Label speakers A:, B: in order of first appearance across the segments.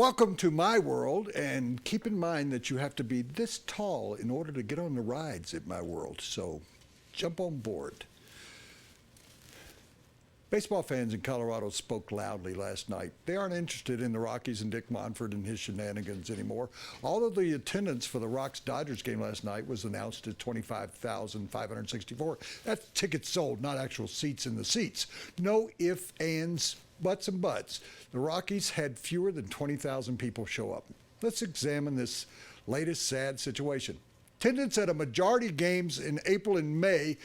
A: Welcome to my world, and keep in mind that you have to be this tall in order to get on the rides at my world, so jump on board. Baseball fans in Colorado spoke loudly last night. They aren't interested in the Rockies and Dick Monfort and his shenanigans anymore. Although the attendance for the Rocks-Dodgers game last night was announced at 25,564. That's tickets sold, not actual seats in the seats. No ifs, ands, buts, and buts. The Rockies had fewer than 20,000 people show up. Let's examine this latest sad situation. Attendance at a majority of games in April and May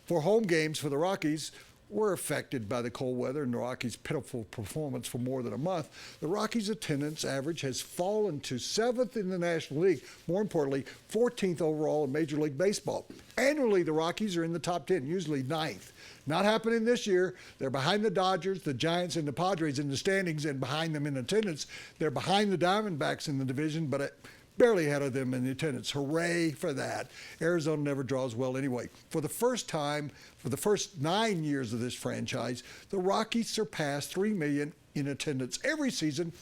A: for home games for the Rockies were affected by the cold weather and the Rockies' pitiful performance for more than a month. The Rockies' attendance average has fallen to 7th in the National League, more importantly, 14th overall in Major League Baseball. Annually, the Rockies are in the top 10, usually 9th. Not happening this year. They're behind the Dodgers, the Giants, and the Padres in the standings, and behind them in attendance. They're behind the Diamondbacks in the division, but barely ahead of them in the attendance. Hooray for that. Arizona never draws well anyway. For the first time, for the first 9 years of this franchise, the Rockies surpassed 3 million in attendance every season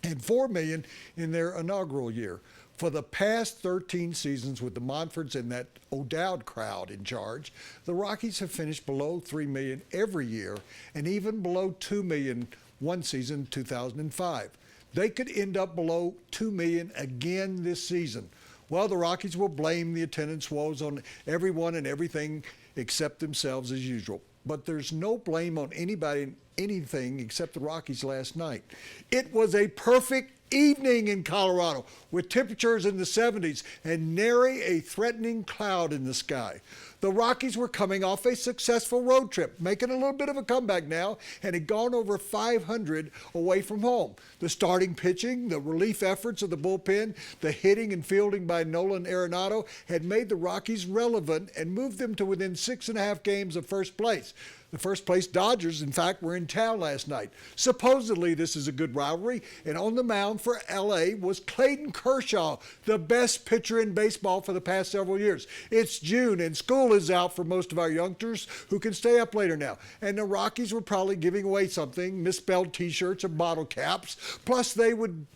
A: and 4 million in their inaugural year. For the past 13 seasons with the Monforts and that O'Dowd crowd in charge, the Rockies have finished below 3 million every year and even below 2 million one season, 2005. They could end up below 2 million again this season. Well, the Rockies will blame the attendance woes on everyone and everything except themselves as usual. But there's no blame on anybody and anything except the Rockies last night. It was a perfect evening in Colorado with temperatures in the 70s and nary a threatening cloud in the sky. The Rockies were coming off a successful road trip, making a little bit of a comeback now, and had gone over 500 away from home. The starting pitching, the relief efforts of the bullpen, the hitting and fielding by Nolan Arenado had made the Rockies relevant and moved them to within 6.5 games of first place. The first place Dodgers, in fact, were in town last night. Supposedly, this is a good rivalry, and on the mound for L.A. was Clayton Kershaw, the best pitcher in baseball for the past several years. It's June, and school is out for most of our youngsters who can stay up later now. And the Rockies were probably giving away something, misspelled T-shirts and bottle caps. Plus, there would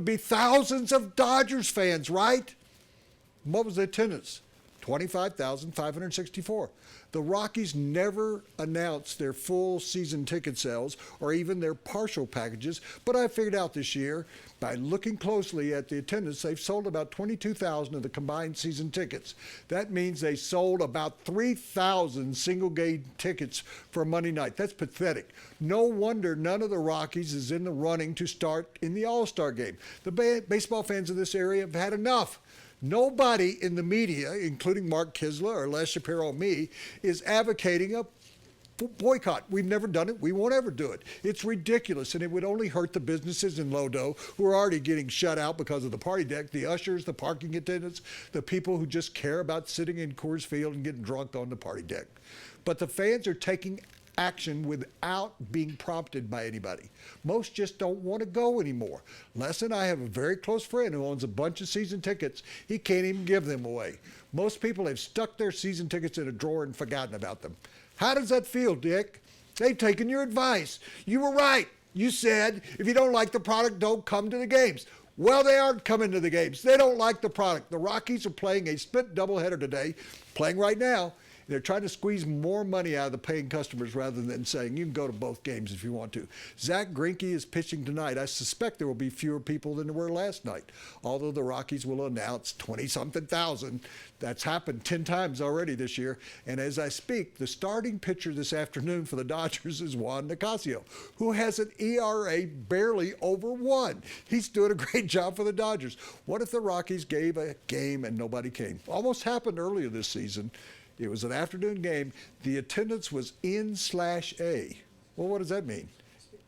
A: be thousands of Dodgers fans, right? What was the attendance? 25,564. The Rockies never announced their full season ticket sales or even their partial packages, but I figured out this year by looking closely at the attendance, they've sold about 22,000 of the combined season tickets. That means they sold about 3,000 single-game tickets for Monday night. That's pathetic. No wonder none of the Rockies is in the running to start in the All-Star game. The baseball fans of this area have had enough. Nobody in the media, including Mark Kisler or Les Shapiro or me, is advocating a boycott. We've never done it. We won't ever do it. It's ridiculous, and it would only hurt the businesses in Lodo who are already getting shut out because of the party deck, the ushers, the parking attendants, the people who just care about sitting in Coors Field and getting drunk on the party deck. But the fans are taking action without being prompted by anybody. Most just don't want to go anymore. Les and I have a very close friend who owns a bunch of season tickets. He can't even give them away. Most people have stuck their season tickets in a drawer and forgotten about them. How does that feel, Dick? They've taken your advice. You were right. You said, if you don't like the product, don't come to the games. Well, they aren't coming to the games. They don't like the product. The Rockies are playing a split doubleheader today, playing right now. They're trying to squeeze more money out of the paying customers rather than saying you can go to both games if you want to. Zach Greinke is pitching tonight. I suspect there will be fewer people than there were last night, although the Rockies will announce 20-something thousand. That's happened 10 times already this year. And as I speak, the starting pitcher this afternoon for the Dodgers is Juan Nicasio, who has an ERA barely over 1. He's doing a great job for the Dodgers. What if the Rockies gave a game and nobody came? Almost happened earlier this season. It was an afternoon game. The attendance was N/A. Well, what does that mean?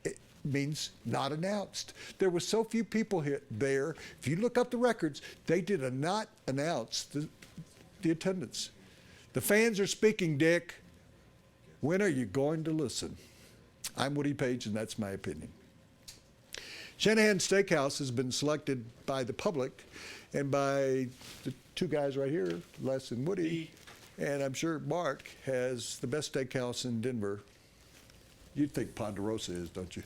A: It means not announced. There were so few people there. If you look up the records, they did not announce the attendance. The fans are speaking, Dick. When are you going to listen? I'm Woody Paige, and that's my opinion. Shanahan Steakhouse has been selected by the public and by the two guys right here, Les and Woody. And I'm sure Mark has the best steakhouse in Denver. You think Ponderosa is, don't you?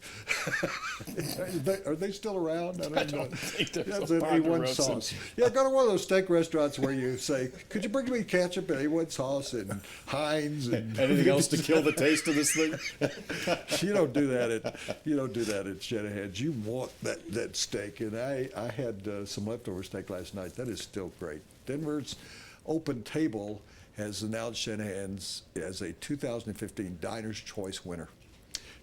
A: Are they still around?
B: I don't think there's
A: That's
B: a
A: an A1
B: Ponderosa.
A: sauce. Yeah, go to one of those steak restaurants where you say, "Could you bring me ketchup and A1 sauce and Heinz and
B: Anything else to kill the taste of this thing?
A: You don't do that at Shanahan's. You want that steak, and I had some leftover steak last night. That is still great. Denver's Open Table has announced Shanahan's as a 2015 Diner's Choice winner.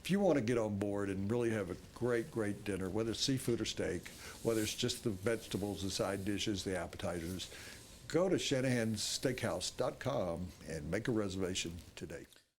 A: If you want to get on board and really have a great dinner, whether it's seafood or steak, whether it's just the vegetables, the side dishes, the appetizers, go to shanahanssteakhouse.com and make a reservation today.